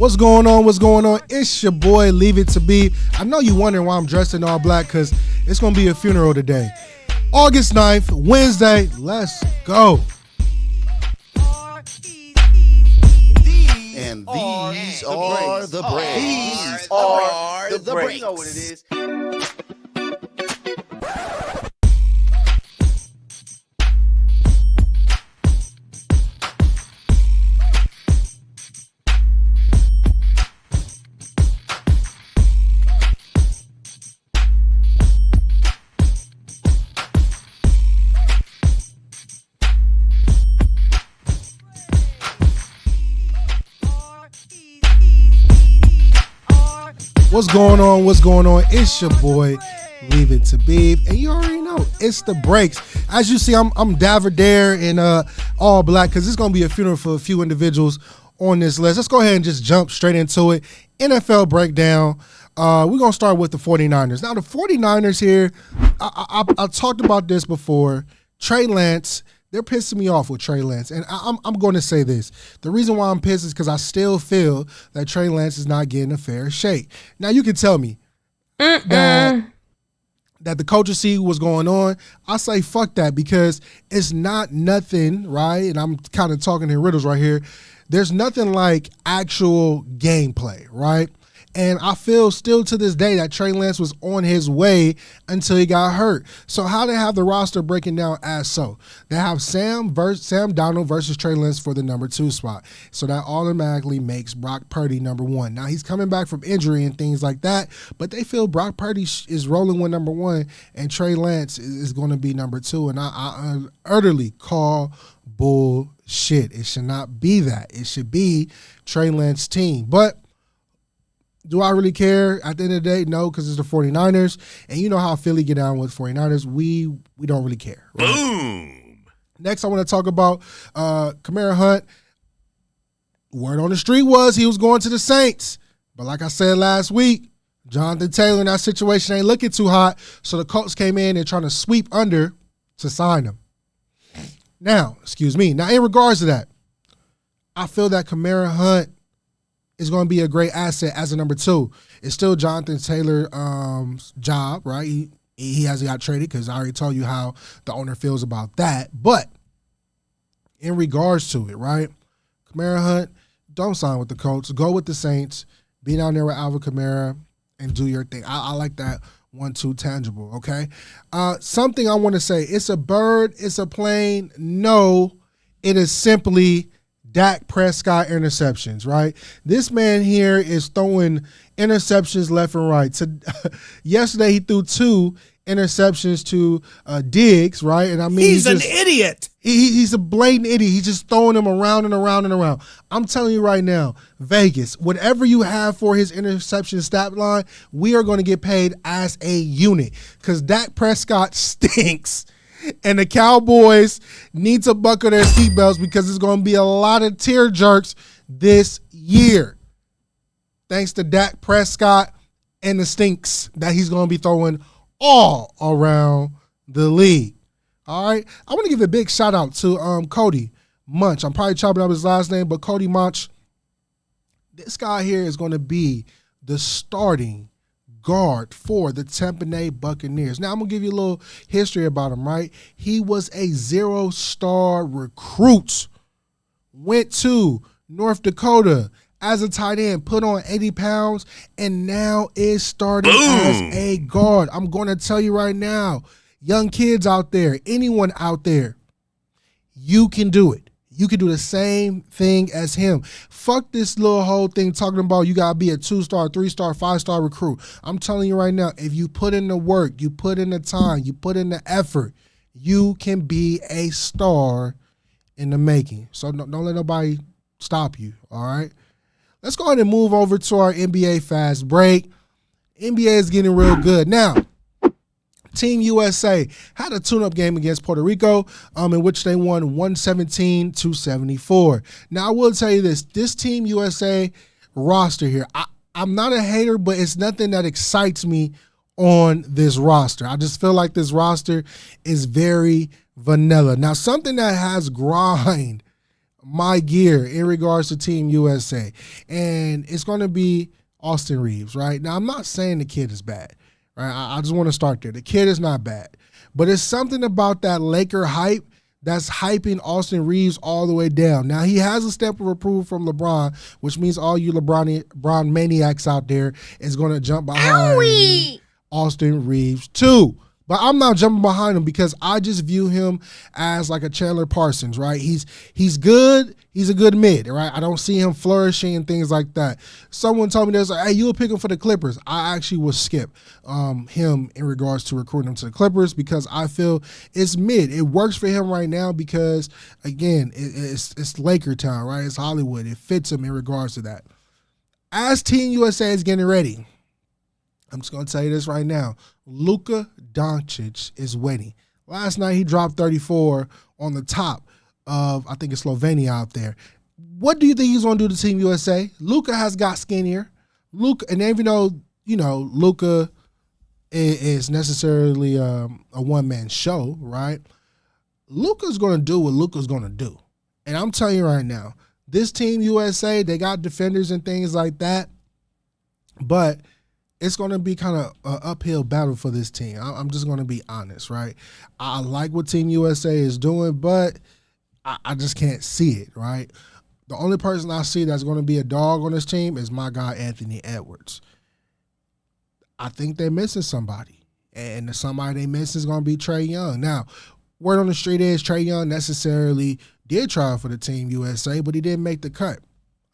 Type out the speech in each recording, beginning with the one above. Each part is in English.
What's going on? What's going on? It's your boy, Leave It to Be. I know you wondering why I'm dressed in all black because it's going to be a funeral today. August 9th, Wednesday. Let's go. And these are the breaks. These are the breaks. You know what it is. What's going on? What's going on? It's your boy, Leave It to Be. And you already know, it's the breaks. As you see, I'm Daver Dare in all black because it's going to be a funeral for a few individuals on this list. Let's go ahead and just jump straight into it. NFL breakdown. We're going to start with the 49ers. Now, the 49ers here, I talked about this before. Trey Lance, they're pissing me off with Trey Lance. And I'm going to say this. The reason why I'm pissed is because I still feel that Trey Lance is not getting a fair shake. Now, you can tell me that the coaching see what's going on. I say fuck that because it's not nothing, right? And I'm kind of talking in riddles right here. There's nothing like actual gameplay, right? And I feel still to this day that Trey Lance was on his way until he got hurt. So how they have the roster breaking down as so? They have Sam Darnold versus Trey Lance for the number 2 spot. So that automatically makes Brock Purdy number 1. Now he's coming back from injury and things like that, but they feel Brock Purdy is rolling with number 1 and Trey Lance is going to be number 2. And I utterly call bullshit. It should not be that. It should be Trey Lance's team. But do I really care? At the end of the day, no, because it's the 49ers. And you know how Philly get down with 49ers. We don't really care. Right? Boom. Next, I want to talk about Kamara Hunt. Word on the street was he was going to the Saints. But like I said last week, Jonathan Taylor in that situation ain't looking too hot. So the Colts came in and trying to sweep under to sign him. Now, in regards to that, I feel that Kamara Hunt is going to be a great asset as a number 2. It's still Jonathan Taylor's job, right? He hasn't got traded because I already told you how the owner feels about that. But in regards to it, right? Kamara Hunt, don't sign with the Colts. Go with the Saints. Be down there with Alvin Kamara and do your thing. I like that 1-2 tangible, okay? Something I want to say. It's a bird. It's a plane. No, it is simply Dak Prescott interceptions, right? This man here is throwing interceptions left and right. So, yesterday he threw 2 interceptions to Diggs, right? And I mean he's an idiot. He's a blatant idiot. He's just throwing them around and around and around. I'm telling you right now, Vegas, whatever you have for his interception stat line, we are going to get paid as a unit because Dak Prescott stinks. And the Cowboys need to buckle their seatbelts because there's going to be a lot of tear jerks this year. Thanks to Dak Prescott and the stinks that he's going to be throwing all around the league. All right. I want to give a big shout out to Cody Mauch. I'm probably chopping up his last name, but Cody Mauch, this guy here is going to be the starting guard for the Tampa Bay Buccaneers. Now, I'm going to give you a little history about him, right? He was a 0-star recruit, went to North Dakota as a tight end, put on 80 pounds, and now is starting as a guard. I'm going to tell you right now, young kids out there, anyone out there, you can do it. You can do the same thing as him. Fuck this little whole thing talking about you got to be a 2-star, 3-star, 5-star recruit. I'm telling you right now, if you put in the work, you put in the time, you put in the effort, you can be a star in the making. So don't let nobody stop you, all right? Let's go ahead and move over to our NBA fast break. NBA is getting real good. Now, Team USA had a tune-up game against Puerto Rico in which they won 117-74. Now, I will tell you this Team USA roster here, I'm not a hater, but it's nothing that excites me on this roster. I just feel like this roster is very vanilla. Now, something that has grind my gear in regards to Team USA. And it's going to be Austin Reaves, right? Now, I'm not saying the kid is bad, right? I just want to start there. The kid is not bad. But it's something about that Laker hype that's hyping Austin Reaves all the way down. Now, he has a step of approval from LeBron, which means all you LeBron maniacs out there is going to jump behind Austin Reaves too. But I'm not jumping behind him because I just view him as like a Chandler Parsons, right? He's good. He's a good mid, right? I don't see him flourishing and things like that. Someone told me this, like, hey, you will pick him for the Clippers. I actually will skip him in regards to recruiting him to the Clippers because I feel it's mid. It works for him right now because, again, it's Laker town, right? It's Hollywood. It fits him in regards to that. As Team USA is getting ready, I'm just going to tell you this right now. Luka Doncic is waiting. Last night he dropped 34 on the top of, I think it's Slovenia out there. What do you think he's going to do to Team USA? Luka has got skinnier. And even though, Luka is necessarily a one-man show, right? Luka's going to do what Luka's going to do. And I'm telling you right now, this Team USA, they got defenders and things like that, but it's going to be kind of an uphill battle for this team. I'm just going to be honest, right? I like what Team USA is doing, but I just can't see it, right? The only person I see that's going to be a dog on this team is my guy, Anthony Edwards. I think they're missing somebody, and the somebody they miss is going to be Trae Young. Now, word on the street is Trae Young necessarily did try for the Team USA, but he didn't make the cut.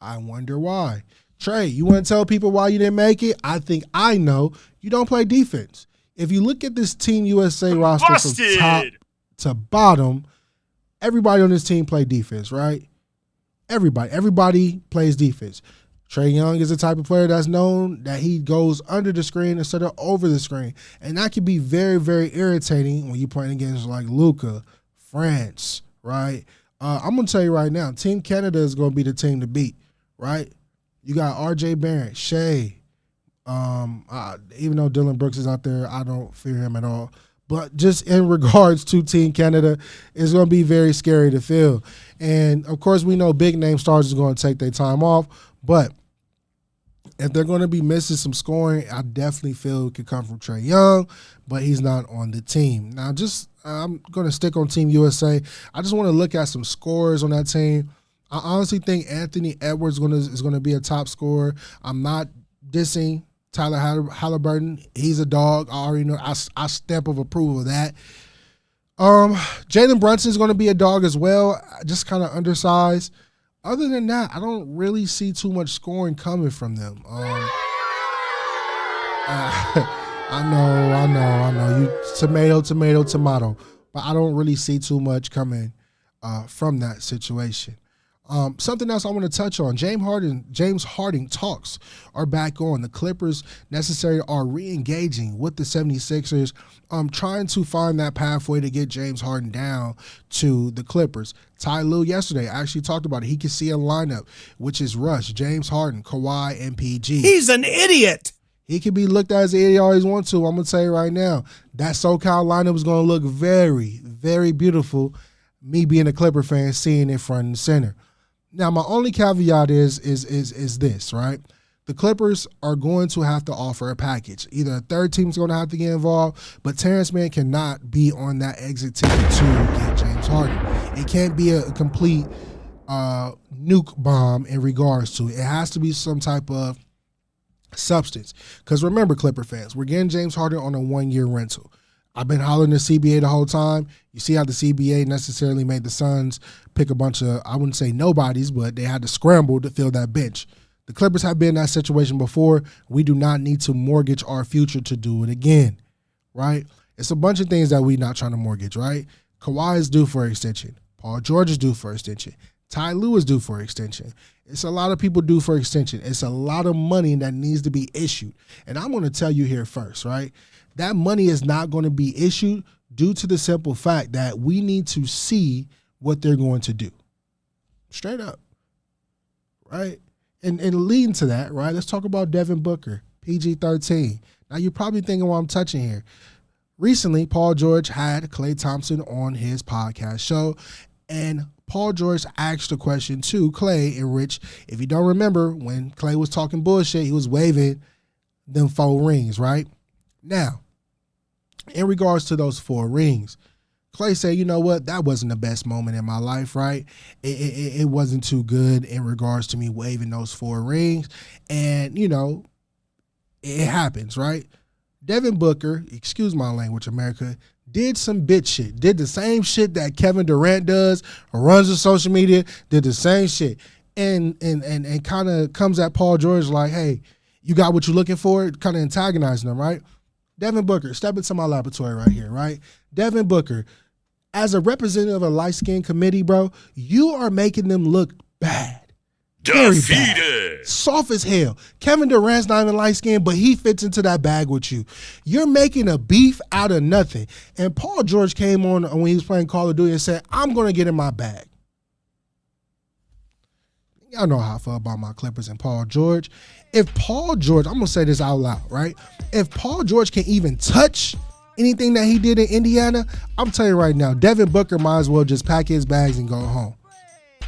I wonder why. Trey, you want to tell people why you didn't make it? I think I know. You don't play defense. If you look at this Team USA roster from top to bottom, everybody on this team play defense, right? Everybody plays defense. Trae Young is the type of player that's known that he goes under the screen instead of over the screen. And that can be very, very irritating when you're playing against like Luka, France, right? I'm going to tell you right now, Team Canada is going to be the team to beat, right? You got R.J. Barrett, Shea. Even though Dylan Brooks is out there, I don't fear him at all. But just in regards to Team Canada, it's going to be very scary to feel. And, of course, we know big-name stars is going to take their time off. But if they're going to be missing some scoring, I definitely feel it could come from Trae Young, but he's not on the team. Now, I'm going to stick on Team USA. I just want to look at some scores on that team. I honestly think Anthony Edwards is going to be a top scorer. I'm not dissing Tyler Halliburton. He's a dog. I already know. I stamp of approval of that. Jalen Brunson is going to be a dog as well, just kind of undersized. Other than that, I don't really see too much scoring coming from them. I know. You tomato. But I don't really see too much coming from that situation. Something else I want to touch on, James Harden talks are back on. The Clippers necessarily are re-engaging with the 76ers, trying to find that pathway to get James Harden down to the Clippers. Ty Lue yesterday actually talked about it. He can see a lineup, which is Rush, James Harden, Kawhi, and PG. He's an idiot. He can be looked at as an idiot all he wants to. I'm going to tell you right now, that SoCal lineup is going to look very, very beautiful, me being a Clipper fan, seeing it front and center. Now, my only caveat is this, right? The Clippers are going to have to offer a package. Either a third team is going to have to get involved, but Terrence Mann cannot be on that exit team to get James Harden. It can't be a complete nuke bomb in regards to it. It has to be some type of substance. Because remember, Clipper fans, we're getting James Harden on a one-year rental. I've been hollering the CBA the whole time. You see how the CBA necessarily made the Suns pick a bunch of, I wouldn't say nobodies, but they had to scramble to fill that bench. The Clippers have been in that situation before. We do not need to mortgage our future to do it again, right? It's a bunch of things that we're not trying to mortgage, right? Kawhi is due for an extension. Paul George is due for an extension. Ty Lue is due for an extension. It's a lot of people due for extension. It's a lot of money that needs to be issued. And I'm going to tell you here first, right? That money is not going to be issued due to the simple fact that we need to see what they're going to do. Straight up, right? And leading to that, right, let's talk about Devin Booker, PG-13. Now, you're probably thinking what I'm touching here. Recently, Paul George had Klay Thompson on his podcast show, And Paul George asked a question to Clay and Rich. If you don't remember, when Clay was talking bullshit, he was waving them 4 rings, right? Now, in regards to those 4 rings, Clay said, you know what, that wasn't the best moment in my life, right? It wasn't too good in regards to me waving those 4 rings. And, you know, it happens, right? Devin Booker, excuse my language, America, did some bitch shit. Did the same shit that Kevin Durant does, or runs the social media, did the same shit. And kind of comes at Paul George like, hey, you got what you're looking for? Kind of antagonizing him, right? Devin Booker, step into my laboratory right here, right? Devin Booker, as a representative of a light-skinned committee, bro, you are making them look bad. Very bad. Soft as hell. Kevin Durant's not even light-skinned, but he fits into that bag with you. You're making a beef out of nothing. And Paul George came on when he was playing Call of Duty and said, I'm going to get in my bag. Y'all know how I feel about my Clippers and Paul George. If Paul George, I'm going to say this out loud, right? If Paul George can even touch anything that he did in Indiana, I'm telling you right now, Devin Booker might as well just pack his bags and go home.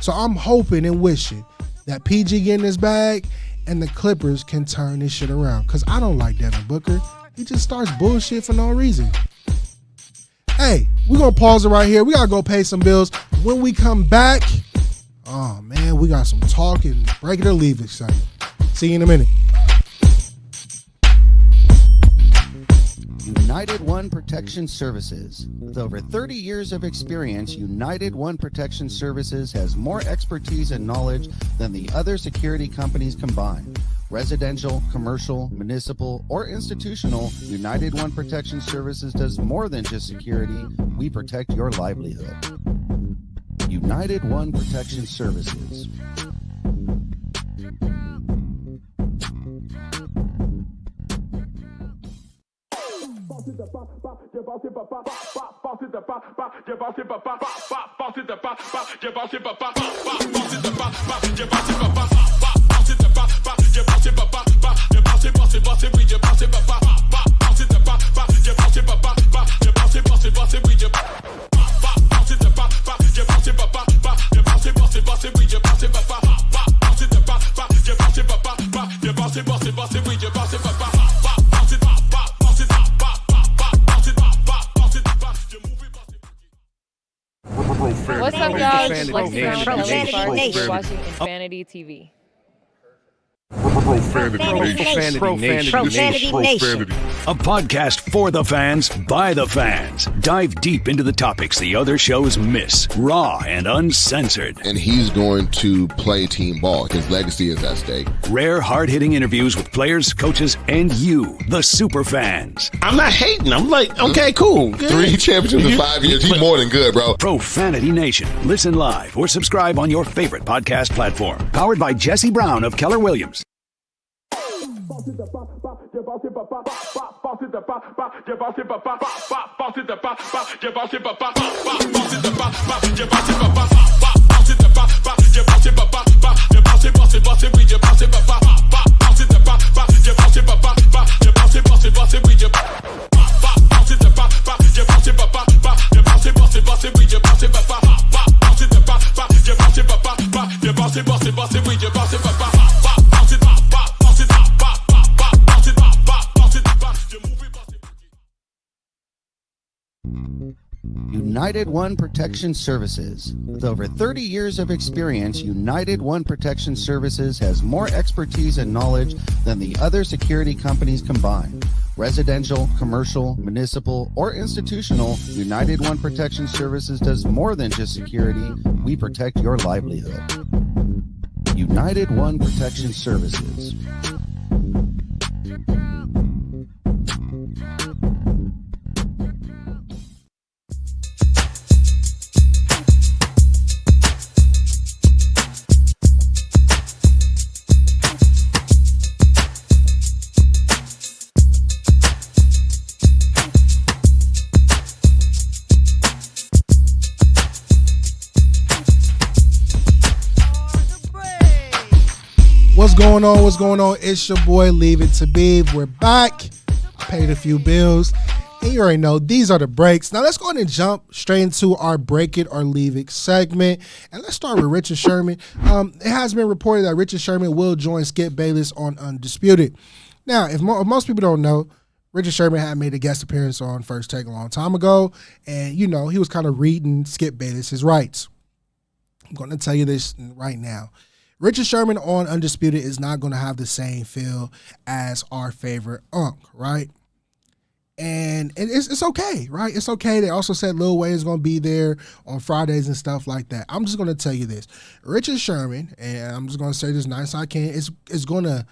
So I'm hoping and wishing that PG get in his bag and the Clippers can turn this shit around. Because I don't like Devin Booker. He just starts bullshit for no reason. Hey, we're going to pause it right here. We got to go pay some bills. When we come back, oh, man, we got some talking. Break it or leave it, son. See you in a minute. United One Protection Services. With over 30 years of experience, United One Protection Services has more expertise and knowledge than the other security companies combined. Residential, commercial, municipal, or institutional, United One Protection Services does more than just security. We protect your livelihood. United One Protection Services. What's up, y'all? It's Lexi from Kelly You're watching Infanity TV. Profanity Nation. A podcast for the fans, by the fans. Dive deep into the topics the other shows miss. Raw and uncensored. And he's going to play team ball. His legacy is at stake. Rare, hard-hitting interviews with players, coaches, and you, the super fans. I'm not hating. I'm like, okay, cool. Good. 3 championships in 5 years. He's more than good, bro. Profanity Nation. Listen live or subscribe on your favorite podcast platform. Powered by Jesse Brown of Keller Williams. United One Protection Services. With over 30 years of experience, United One Protection Services has more expertise and knowledge than the other security companies combined. Residential, commercial, municipal, or institutional, United One Protection Services does more than just security. We protect your livelihood. United One Protection Services. What's going on? It's your boy, Leave It to Beeve. We're back. I paid a few bills. And you already know these are the breaks. Now let's go ahead and jump straight into our break it or leave it segment. And let's start with Richard Sherman. It has been reported that Richard Sherman will join Skip Bayless on Undisputed. Now, if most people don't know, Richard Sherman had made a guest appearance on First Take a long time ago. And, you know, he was kind of reading Skip Bayless his rights. I'm going to tell you this right now. Richard Sherman on Undisputed is not going to have the same feel as our favorite Unk, right? And it's okay, right? It's okay. They also said Lil Wayne is going to be there on Fridays and stuff like that. I'm just going to tell you this. Richard Sherman, and I'm just going to say this nice I can, is going to,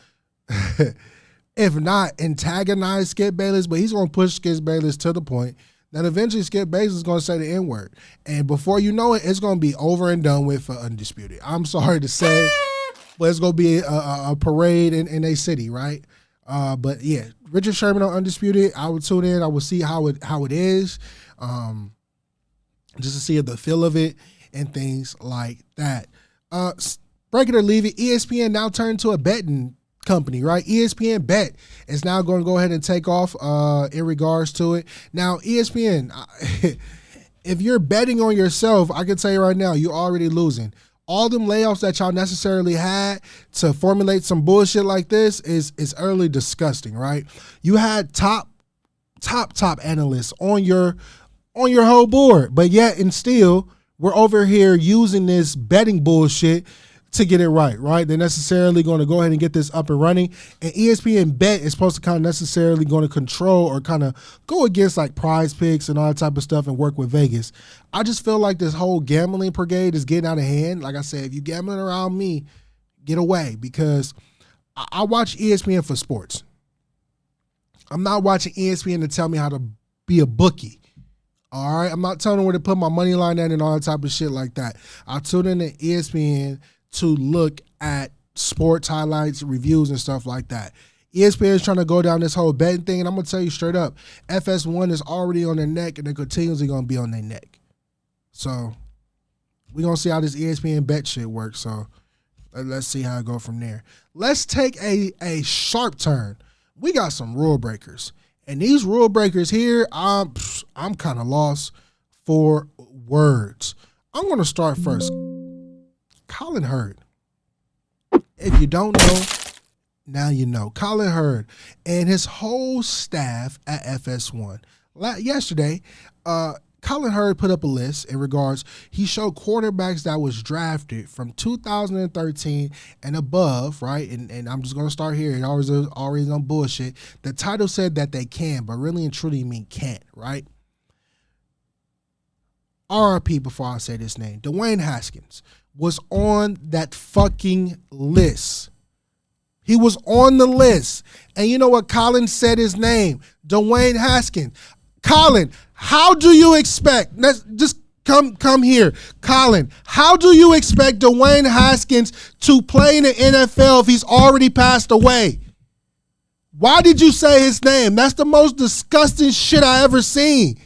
if not antagonize Skip Bayless, but he's going to push Skip Bayless to the point that eventually Skip Bayless is going to say the N-word. And before you know it, it's going to be over and done with for Undisputed. I'm sorry to say, but it's going to be a parade in a city, right? But yeah, Richard Sherman on Undisputed, I would tune in. I would see how it is, just to see the feel of it and things like that. Break it or leave it. ESPN now turned to a betting company, right? ESPN Bet is now going to go ahead and take off in regards to it. Now, ESPN, if you're betting on yourself, I can tell you right now, you're already losing. All them layoffs that y'all necessarily had to formulate some bullshit like this is utterly disgusting, right? You had top analysts on your whole board, but yet and still we're over here using this betting bullshit to get it right? They're necessarily going to go ahead and get this up and running, and ESPN Bet is supposed to kind of necessarily going to control or kind of go against like Prize Picks and all that type of stuff and work with Vegas. I just feel like this whole gambling brigade is getting out of hand. Like I said, if you're gambling around me, get away, because I watch ESPN for sports. I'm not watching ESPN to tell me how to be a bookie. All right, I'm not telling them where to put my money line at and all that type of shit like that. I tune in to ESPN to look at sports highlights, reviews, and stuff like that. ESPN is trying to go down this whole betting thing, and I'm going to tell you straight up, FS1 is already on their neck, and they're continuously going to be on their neck. So we're going to see how this ESPN bet shit works, so let's see how it go from there. Let's take a sharp turn. We got some rule breakers, and these rule breakers here, I'm kind of lost for words. I'm going to start first. Colin Hurd. If you don't know, now you know. Colin Hurd and his whole staff at FS1. Yesterday, Colin Hurd put up a list in regards, he showed quarterbacks that was drafted from 2013 and above, right? And I'm just going to start here. It always on bullshit. The title said that they can, but really and truly mean can't, right? RIP before I say this name. Dwayne Haskins was on that fucking list. He was on the list. And you know what Colin said his name? Dwayne Haskins. Colin, how do you expect, let's just come here. Colin, how do you expect Dwayne Haskins to play in the NFL if he's already passed away? Why did you say his name? That's the most disgusting shit I ever seen.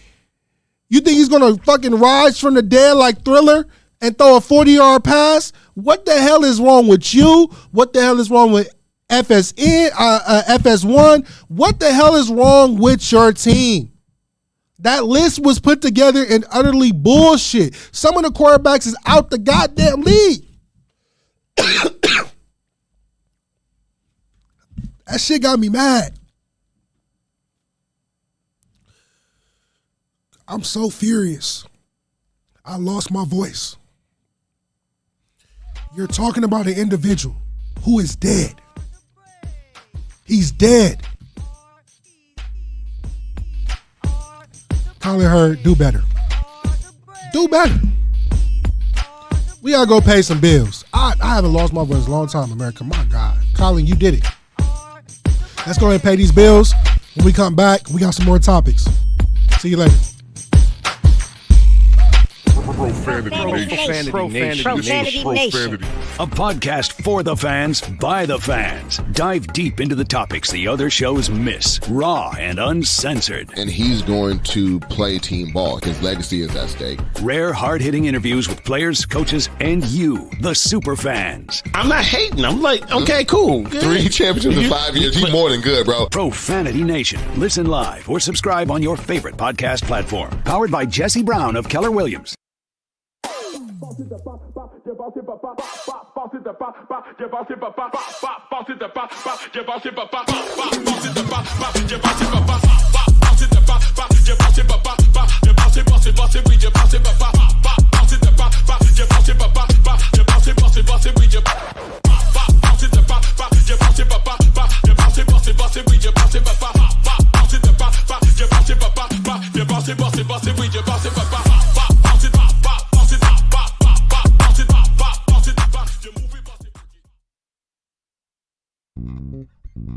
You think he's going to fucking rise from the dead like Thriller and throw a 40-yard pass? What the hell is wrong with you? What the hell is wrong with FS1? What the hell is wrong with your team? That list was put together in utterly bullshit. Some of the quarterbacks is out the goddamn league. That shit got me mad. I'm so furious. I lost my voice. You're talking about an individual who is dead. He's dead. Colin Hurd, do better. Do better. We gotta go pay some bills. I haven't lost my voice in a long time, America. My God. Colin, you did it. Let's go ahead and pay these bills. When we come back, we got some more topics. See you later. Profanity Nation. A podcast for the fans, by the fans. Dive deep into the topics the other shows miss. Raw and uncensored. And he's going to play team ball. His legacy is at stake. Rare, hard-hitting interviews with players, coaches, and you, the super fans. I'm not hating. I'm like, okay, cool. Good. 3 championships in 5 years. He's more than good, bro. Profanity Nation. Listen live or subscribe on your favorite podcast platform. Powered by Jesse Brown of Keller Williams.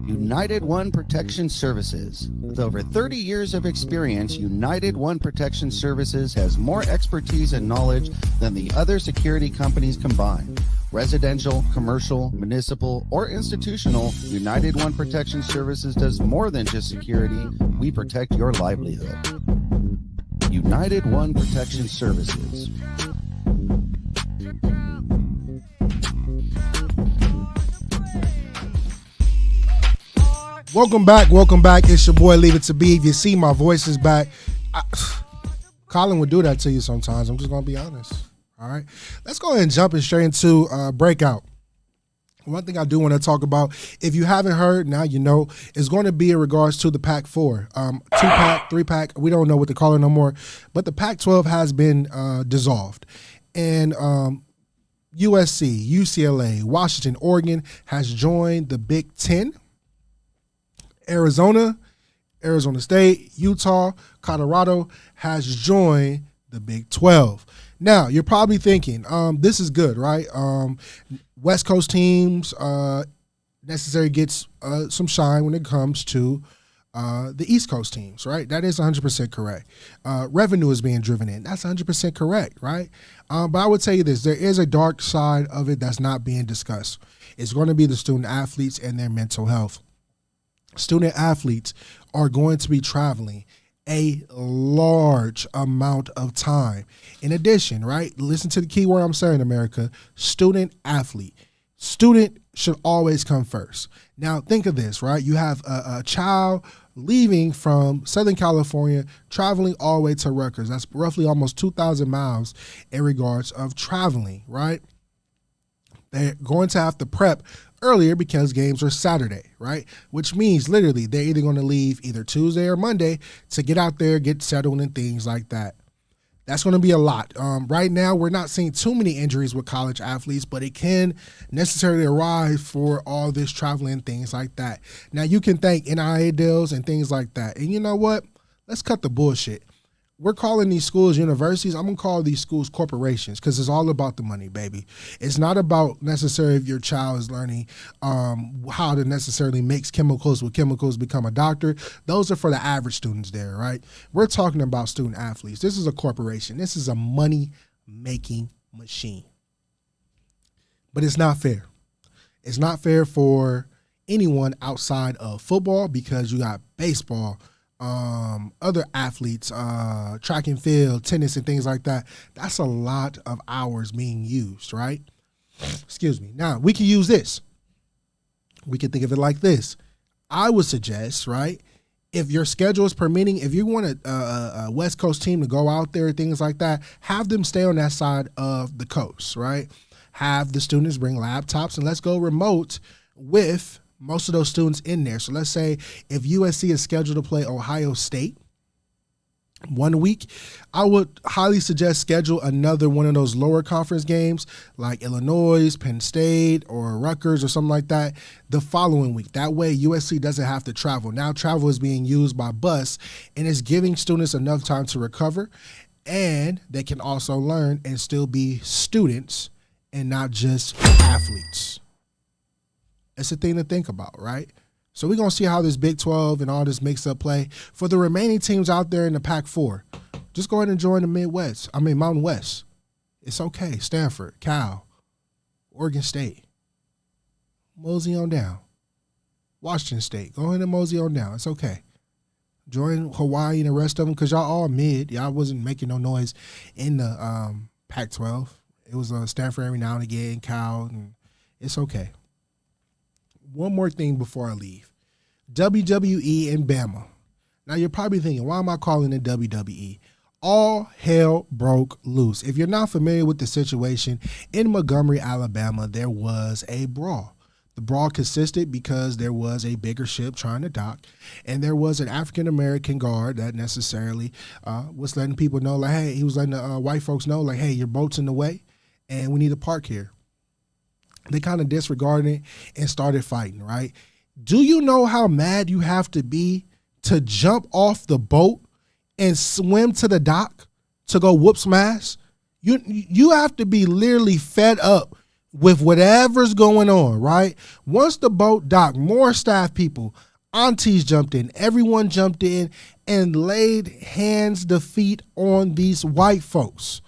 United One Protection Services. With over 30 years of experience, United One Protection Services has more expertise and knowledge than the other security companies combined. Residential, commercial, municipal, or institutional, United One Protection Services does more than just security. We protect your livelihood. United One Protection Services. Welcome back. It's your boy, Leave It to Beeve. You see my voice is back. Colin would do that to you sometimes. I'm just going to be honest. All right. Let's go ahead and jump straight into Breakout. One thing I do want to talk about, if you haven't heard, now you know, is going to be in regards to the Pac-4. 2-pack, 3-pack, we don't know what to call it no more. But the Pac-12 has been dissolved. And USC, UCLA, Washington, Oregon has joined the Big Ten. Arizona State, Utah, Colorado has joined the Big 12. Now, you're probably thinking, this is good, right? West Coast teams necessarily gets some shine when it comes to the East Coast teams, right? That is 100% correct. Revenue is being driven in. That's 100% correct, right? But I would tell you this, there is a dark side of it that's not being discussed. It's going to be the student athletes and their mental health. Student athletes are going to be traveling a large amount of time. In addition, right, listen to the key word I'm saying, America, student athlete. Student should always come first. Now, think of this, right? You have a child leaving from Southern California, traveling all the way to Rutgers. That's roughly almost 2,000 miles in regards of traveling, right? They're going to have to prep earlier because games are Saturday, right? Which means literally they're either going to leave either Tuesday or Monday to get out there, get settled and things like that. That's going to be a lot. Right now, we're not seeing too many injuries with college athletes, but it can necessarily arise for all this traveling and things like that. Now, you can thank NIA deals and things like that. And you know what? Let's cut the bullshit. We're calling these schools universities. I'm going to call these schools corporations because it's all about the money, baby. It's not about necessarily if your child is learning how to necessarily mix chemicals with chemicals, become a doctor. Those are for the average students there, right? We're talking about student athletes. This is a corporation. This is a money-making machine. But it's not fair. It's not fair for anyone outside of football because you got baseball, other athletes, track and field, tennis and things like that. That's a lot of hours being used, right? Excuse me. Now, we can use this. We can think of it like this. I would suggest, right, if your schedule is permitting, if you want a West Coast team to go out there, things like that, have them stay on that side of the coast, right? Have the students bring laptops and let's go remote with most of those students in there. So let's say if USC is scheduled to play Ohio State 1 week, I would highly suggest schedule another one of those lower conference games like Illinois, Penn State, or Rutgers or something like that the following week. That way USC doesn't have to travel. Now travel is being used by bus and it's giving students enough time to recover and they can also learn and still be students and not just athletes. It's a thing to think about, right? So we're going to see how this Big 12 and all this mix-up play. For the remaining teams out there in the Pac-4, just go ahead and join the Mountain West. It's okay. Stanford, Cal, Oregon State. Mosey on down. Washington State. Go ahead and mosey on down. It's okay. Join Hawaii and the rest of them because y'all all mid. Y'all wasn't making no noise in the Pac-12. It was Stanford every now and again, Cal, and it's okay. One more thing before I leave. WWE and Bama. Now you're probably thinking, why am I calling it WWE? All hell broke loose. If you're not familiar with the situation, in Montgomery, Alabama, there was a brawl. The brawl consisted because there was a bigger ship trying to dock, and there was an African-American guard that necessarily was letting people know, like, hey, he was letting the white folks know, like, hey, your boat's in the way, and we need to park here. They kind of disregarded it and started fighting, right? Do you know how mad you have to be to jump off the boat and swim to the dock to go whoop smash? You have to be literally fed up with whatever's going on, right? Once the boat docked, more staff people, aunties jumped in, everyone jumped in and laid hands to feet on these white folks,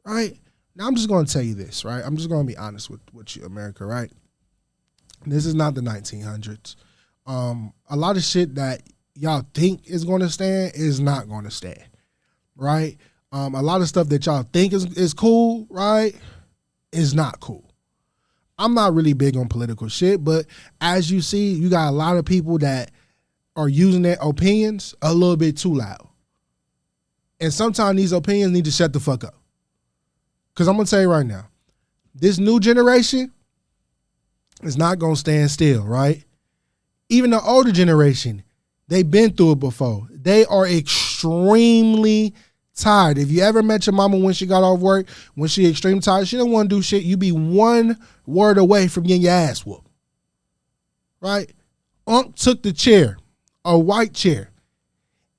right? Now, I'm just going to tell you this, right? I'm just going to be honest with you, America, right? This is not the 1900s. A lot of shit that y'all think is going to stand is not going to stand, right? A lot of stuff that y'all think is cool, right, is not cool. I'm not really big on political shit, but as you see, you got a lot of people that are using their opinions a little bit too loud. And sometimes these opinions need to shut the fuck up. Because I'm going to tell you right now, this new generation is not going to stand still, right? Even the older generation, they've been through it before. They are extremely tired. If you ever met your mama when she got off work, when she extremely tired, she don't want to do shit. You be one word away from getting your ass whooped, right? Unc took the chair, a white chair,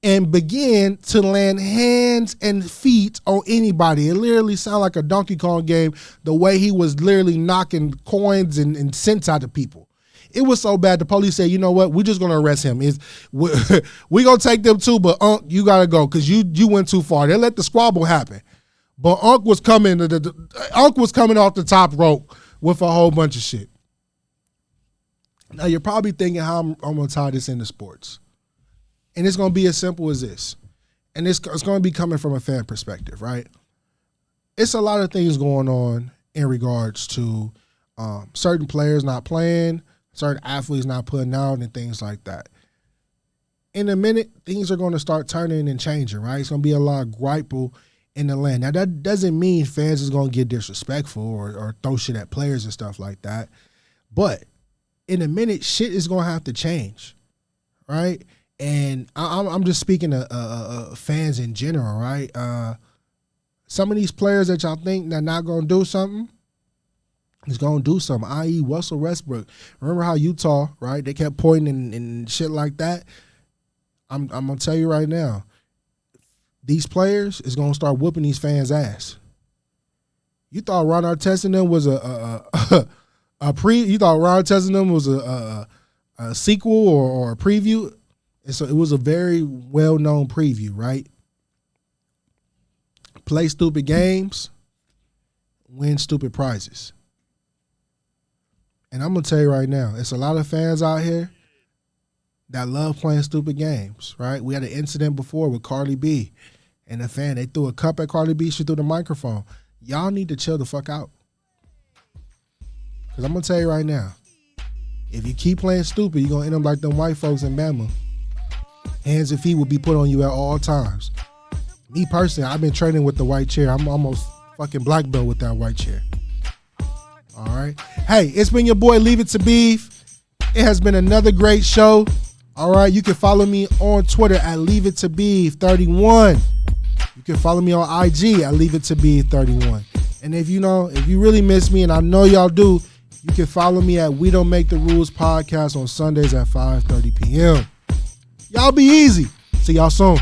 and began to land hands and feet on anybody. It literally sounded like a Donkey Kong game, the way he was literally knocking coins and cents out of people. It was so bad, the police said, you know what, we're just going to arrest him. We going to take them too, but Unc, you got to go because you went too far. They let the squabble happen. But Unc was coming off the top rope with a whole bunch of shit. Now, you're probably thinking how I'm going to tie this into sports. And it's going to be as simple as this. And it's going to be coming from a fan perspective, right? It's a lot of things going on in regards to certain players not playing, certain athletes not putting out, and things like that. In a minute, things are going to start turning and changing, right? It's going to be a lot of gripeful in the land. Now, that doesn't mean fans is going to get disrespectful or throw shit at players and stuff like that. But in a minute, shit is going to have to change, right? And I'm just speaking to fans in general, right? Some of these players that y'all think they're not going to do something, is going to do something, i.e. Russell Westbrook. Remember how Utah, right, they kept pointing and shit like that? I'm going to tell you right now, these players is going to start whooping these fans' ass. You thought Ron Artest and them was you thought Ron Artest and them was a sequel or a preview? And so it was a very well-known preview, right? Play stupid games, win stupid prizes. And I'm going to tell you right now, it's a lot of fans out here that love playing stupid games, right? We had an incident before with Cardi B and a fan. They threw a cup at Cardi B. She threw the microphone. Y'all need to chill the fuck out. Because I'm going to tell you right now, if you keep playing stupid, you're going to end up like them white folks in Bama. Hands and feet will be put on you at all times. Me personally, I've been training with the white chair. I'm almost fucking black belt with that white chair. All right. Hey, it's been your boy, Leave It to Beef. It has been another great show. All right. You can follow me on Twitter at Leave It to Beef 31. You can follow me on IG at Leave It to Beef 31. And if you really miss me, and I know y'all do, you can follow me at We Don't Make the Rules podcast on Sundays at 5:30 p.m. Y'all be easy. See y'all soon.